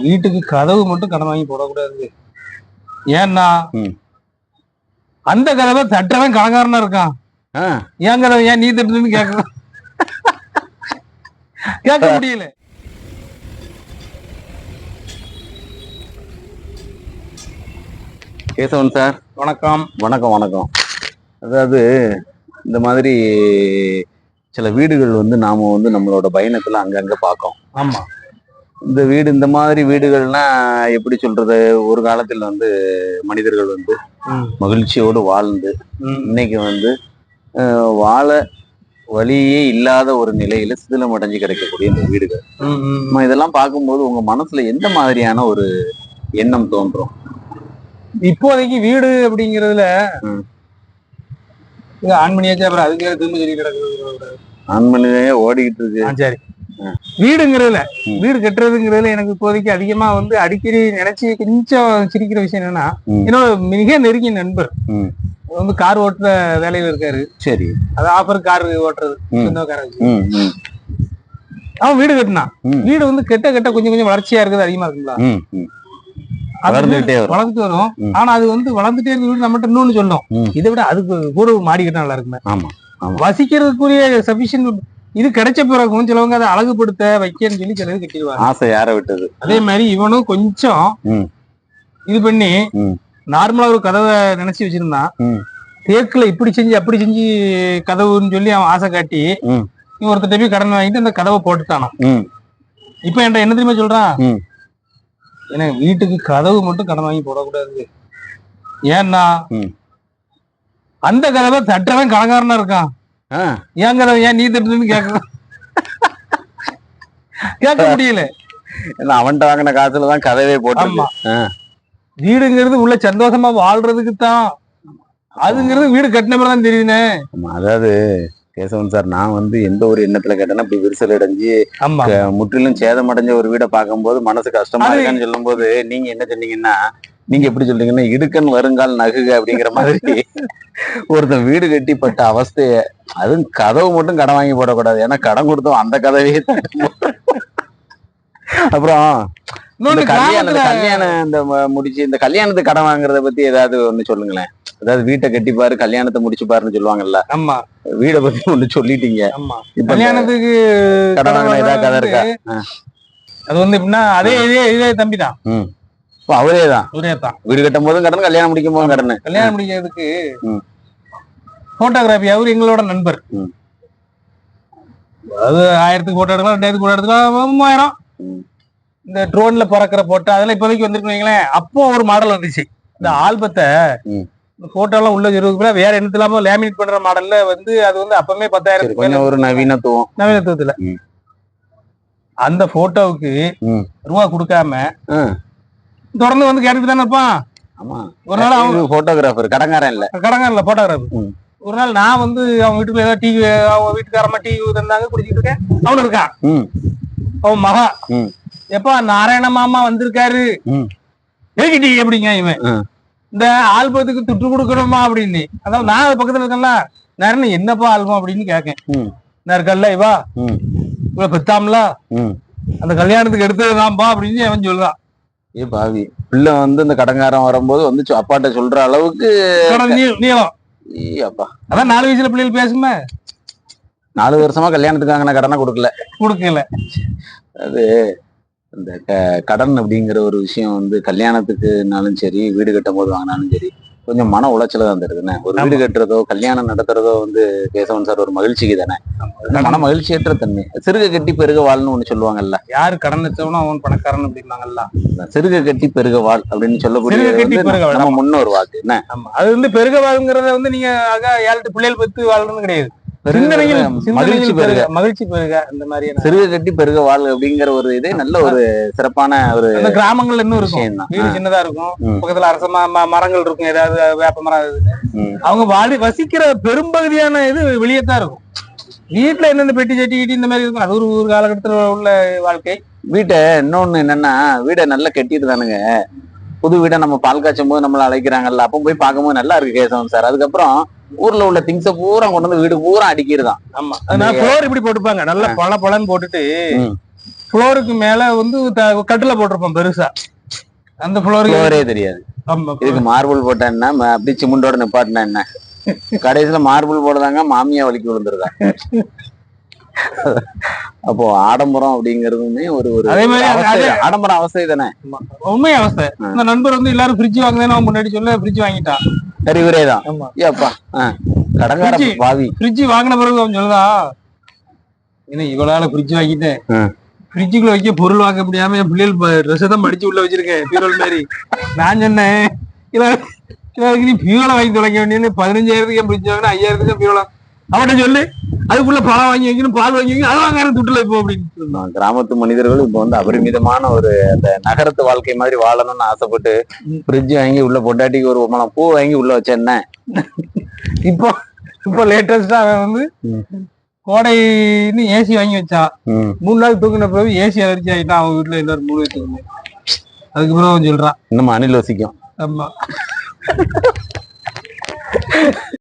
வீட்டுக்கு கதவு மட்டும் கடன் வாங்கி போடக்கூடாது. ஏன்னா அந்த கதவை தட்டவன் கணக்காரனா இருக்கான். ஏன் கதவை ஏன் நீ தட்டுன்னு கேட்க முடியல. கேசவன் சார் வணக்கம். வணக்கம் வணக்கம். அதாவது இந்த மாதிரி சில வீடுகள் நாம நம்மளோட பயணத்துல அங்கங்க பார்க்கோம். ஆமா, இந்த வீடு இந்த மாதிரி வீடுகள்னா எப்படி சொல்றது, ஒரு காலத்துல மனிதர்கள் மகிழ்ச்சியோடு வாழ்ந்து இன்னைக்கு வாழ வழியே இல்லாத ஒரு நிலையில சிதிலம் அடைஞ்சு கிடைக்கக்கூடிய இந்த வீடுகள். இதெல்லாம் பார்க்கும்போது உங்க மனசுல எந்த மாதிரியான ஒரு எண்ணம் தோன்றும்? இப்போதைக்கு வீடு அப்படிங்கறதுல ஆண்மணியாச்சு, அப்புறம் அதுக்கு திரும்ப சொல்லி கிடக்குறது ஆண்மணியே ஓடிக்கிட்டு இருக்கு. சரி, வீடுங்கிறதுல வீடு கட்டுறதுங்கிறதுல எனக்கு இப்போதைக்கு அதிகமா அடிக்கடி நினைச்சு கொஞ்சம் சிரிக்கிற விஷயம் என்னன்னா, என்னோட மிக நெருங்கிய நண்பர் கார் ஓட்டுற வேலையில இருக்காரு. சரி, அது ஆஃபர் கார் ஓட்டுறது. அவன் வீடு கட்டினான். வீடு கெட்ட கெட்ட கொஞ்சம் கொஞ்சம் வளர்ச்சியா இருக்குது, அதிகமா இருக்குங்களா, வளர்ந்துட்டு வரும். ஆனா அது வளர்ந்துட்டே இருக்க வீடு நம்மகிட்ட இன்னொன்னு சொல்லும், இதை விட அதுக்கு கூட மாடி கட்ட நல்லா இருக்குமே. வசிக்கிறதுக்குரிய சபிஷியன்ட் இது கிடைச்ச பிறகும் சிலவங்க அதை அழகுபடுத்த வைக்கன்னு சொல்லி சிலது கட்டிடுவாங்க. ஆசை யார விட்டது. அதே மாதிரி இவனும் கொஞ்சம் இது பண்ணி நார்மலா ஒரு கதவை நினைச்சு வச்சிருந்தான். தேக்குல இப்படி செஞ்சு அப்படி செஞ்சு கதவுன்னு சொல்லி அவன் ஆசை காட்டி ஒருத்தர் போய் கடன் வாங்கிட்டு அந்த கதவை போட்டுட்டானான். இப்ப என்கிட்ட என்ன தெரியுமா சொல்றான், ஏன்னா வீட்டுக்கு கதவு மட்டும் கடன் வாங்கி போடக்கூடாது. ஏன்னா அந்த கதவை தட்டவன் கணக்காரனா இருக்கான். ஏன் கதவை ஏன் நீ தட்டுன்னு கேட்க முடியல. அவன்கிட்ட வாங்கின காசுலதான் கதவே போட்டு. வீடுங்கிறது உள்ள சந்தோஷமா வாழ்றதுக்கு தான், அதுங்கிறது வீடு கட்டின தான் தெரியுதுனே. அதாவது கேசவன் சார், நான் எந்த ஒரு எண்ணத்துல கேட்டேன்னா இப்படி விரிசல் அடைஞ்சு முற்றிலும் சேதம் அடைஞ்ச ஒரு வீடை பார்க்கும்போது மனசு கஷ்டமா இருக்கான்னு சொல்லும் போது நீங்க என்ன சொன்னீங்கன்னா, நீங்க எப்படி சொல்றீங்கன்னா, இடுக்கன் வருங்கால் நகுக அப்படிங்கிற மாதிரி ஒருத்தன் வீடு கட்டிப்பட்ட அவஸ்தைய, அதுவும் கதவு மட்டும் கடன் வாங்கி போடக்கூடாது, ஏன்னா கடன் கொடுத்தோம் அந்த கதவையே. அப்புறம் கல்யாணம் இந்த முடிச்சு இந்த கல்யாணத்துக்கு கடன் வாங்குறத பத்தி ஏதாவது ஒண்ணு சொல்லுங்களேன். அதாவது வீட்டை கட்டிப்பாரு கல்யாணத்தை முடிச்சு பாருன்னு சொல்லுவாங்கல்ல. ஆமா, வீடை பத்தி ஒண்ணு சொல்லிட்டீங்க. கல்யாணத்துக்கு கடன் வாங்கின ஏதாவது கதை இருக்கா? அது எப்படின்னா அதே இதே தம்பி தான். அவரேதான் வீடு கட்டும் போதும் கடன், கல்யாணம் முடிக்கும் போதும் கடன். கல்யாணம் முடிக்கிறதுக்கு போட்டோகிராஃபி அவரு எங்களோட நண்பர். அது 1000க்கு போட்டோ எடுக்கலாம், 2000 போட்டோ எடுக்கலாம், 3000. இந்த ட்ரோன்ல பறக்கிற போட்டோ அதெல்லாம் இப்போதைக்கு வந்துருக்கீங்களேன். அப்போ ஒரு மாடல் வந்துச்சு, இந்த ஆல்பத்தை போட்டோ எல்லாம் உள்ள 20 வேற என்ன இல்லாம லேமினேட் பண்ற மாடல்ல அது அப்பவுமே 10,000 ஒரு நவீனத்துவத்துல அந்த போட்டோவுக்கு ரூபா கொடுக்காம தொடர்ந்து கேட்டுட்டு தானே இருப்பான். ஒரு நாள் அவன் போட்டோகிராஃபர் கடங்காரன் இல்ல போட்டோகிராஃபர். ஒரு நாள் நான் அவங்க வீட்டுக்குள்ள ஏதாவது டீ, அவங்க வீட்டுக்காரமா டீ தந்தாங்க, குடிச்சிட்டு இருக்கேன். அவனு இருக்கான், அவன் மகா. எப்பா நாராயண மாமா வந்திருக்காரு, டீ எப்படிங்க இவன் இந்த ஆல்பத்துக்கு துட்டு கொடுக்கணுமா அப்படின்னு. அதாவது நான் அது பக்கத்துல இருக்கேன்ல, நான் என்னப்பா ஆல்பம் அப்படின்னு கேட்கேன். நான் இருக்கல்ல இவா இவ்வளவு பெத்தாம்ல, அந்த கல்யாணத்துக்கு எடுத்ததுதான்ப்பா அப்படின்னு அவன் சொல்றான். ஏ பாவி பிள்ளை இந்த கடங்காரம் வரும்போது அப்பாட்ட சொல்ற அளவுக்கு நீளம். அப்பா அதான் 4 வயசுல பிள்ளைகள் பேசுமே. 4 வருஷமா கல்யாணத்துக்காக நான் கடனை கொடுக்கல. அது இந்த கடன் அப்படிங்கிற ஒரு விஷயம் கல்யாணத்துக்குனாலும் சரி, வீடு கட்டும் போது வாங்கினாலும் சரி, கொஞ்சம் மன உளைச்சல தான் தருதுண்ணே. ஒரு வீடு கட்டுறதோ கல்யாணம் நடத்துறதோ கேசவன் சார் ஒரு மகிழ்ச்சிக்கு தானே, மன மகிழ்ச்சியற்ற தன்மை. சிறுக கட்டி பெருக வாழ்னு ஒண்ணு சொல்லுவாங்கல்ல. யாரு கடன் வச்சவனோ அவன் பணக்காரன் அப்படின்னாங்கல்ல. சிறுக கட்டி பெருக வாழ் அப்படின்னு சொல்லக்கூடிய நம்ம முன்னோர் வாக்கு என்ன. அது பெருக வாழ்ங்கிறத நீங்க 7 பிள்ளைகள் பத்து வாழ்றது கிடையாது. மகிழ்ச்சி பெருக இந்த மாதிரி சிறுக கட்டி பெருக வாழ் அப்படிங்கிற ஒரு இதே நல்ல ஒரு சிறப்பான ஒரு கிராமங்கள்ல இன்னும் இருக்கும். வீடு சின்னதா இருக்கும், பக்கத்துல அரச மரங்கள் இருக்கும், ஏதாவது வேப்ப மரம். அவங்க வசிக்கிற பெரும்பகுதியான இது வெளியேதான் இருக்கும். வீட்டுல என்னென்ன பெட்டி சட்டி கிட்டி இந்த மாதிரி இருக்கும். அது ஒரு காலகட்டத்துல உள்ள வாழ்க்கை. வீட்டை இன்னொன்னு என்னன்னா, வீடை நல்லா கட்டிட்டு தானுங்க. புது வீடை நம்ம பால் காய்ச்சும் போது நம்மள அழைக்கிறாங்கல்ல, அப்போ போய் பார்க்கும்போது நல்லா இருக்கு கேசவன் சார். அதுக்கப்புறம் ஊர்ல உள்ள திங்ஸ பூரா கொண்டு வீடு பூரா அடிக்கிறதான். ஆமா, ஃப்ளோர் இப்படி போட்டுப்பாங்க, நல்லா பழன்னு போட்டுட்டு ஃப்ளோருக்கு மேல வந்து கட்டில போட்டிருப்போம் பெருசா, அந்த ஃப்ளோரே தெரியாது. ஆமா, இதுக்கு மார்பிள் போட்டா என்ன, அப்படியே சிமெண்டோட நிப்பாட்டினா என்ன, கடைசியில மார்பிள் போடுதாங்க மாமியா வலிக்கு விழுந்துருதா. அப்போ ஆடம்பரம் அப்படிங்கறதுமே ஒரு அதே மாதிரி ஆடம்பரம் அவஸ்தை தானே, உண்மை அவஸ்தை. இந்த நண்பர் வந்து எல்லாரும் ஃப்ரிட்ஜ் வாங்குறேன்னு அவன் முன்னாடி சொல்ல ஃப்ரிட்ஜ் வாங்கிட்டான். சரி, இவரே தான். ஏப்பா கடங்கார பாவி. ஃப்ரிட்ஜ் வாங்கின பிறகு அவன் சொல்லுதா, என்ன இவளால ஃப்ரிட்ஜ் வாங்கிட்டேன், ஃப்ரிட்ஜுக்குள்ள வைக்க பொருள் வாங்க முடியாம என் பிள்ளைகள் ட்ரெஸ் தான் மடிச்சு உள்ள வச்சிருக்கேன் பீரோல் மாதிரி. நான் சொன்னேன், நீ பீரோல வாங்கி தொலைக்க வேண்டிய 15,000 என் ஃப்ரிட்ஜ் வாங்கினா 5,000 பீரோல அவன்கிட்ட சொல்லு, அதுக்குள்ள பழம் வாங்கி வைக்கணும், பால் வாங்கி வைக்கணும், அது வாங்க துட்டுல இப்போ அப்படின்னு. கிராமத்து மனிதர்கள் இப்ப வந்து அபரிமிதமான ஒரு அந்த நகரத்து வாழ்க்கை மாதிரி வாழணும்னு ஆசைப்பட்டு ஃப்ரிட்ஜ் வாங்கி உள்ள பொண்டாட்டிக்கு ஒரு மலம் பூ வாங்கி உள்ள வச்ச என்ன. இப்போ லேட்டஸ்டா அவன் வந்து கோடைன்னு ஏசி வாங்கி வச்சான். 3 நாள் தூக்கின பிறகு ஏசி அலர்ஜி ஆயிட்டான் அவன் வீட்டுல எல்லாரும் 3 வயசுக்கு. அதுக்கப்புறம் அவன் சொல்றான் இன்னும் அணில் வசிக்கும். ஆமா.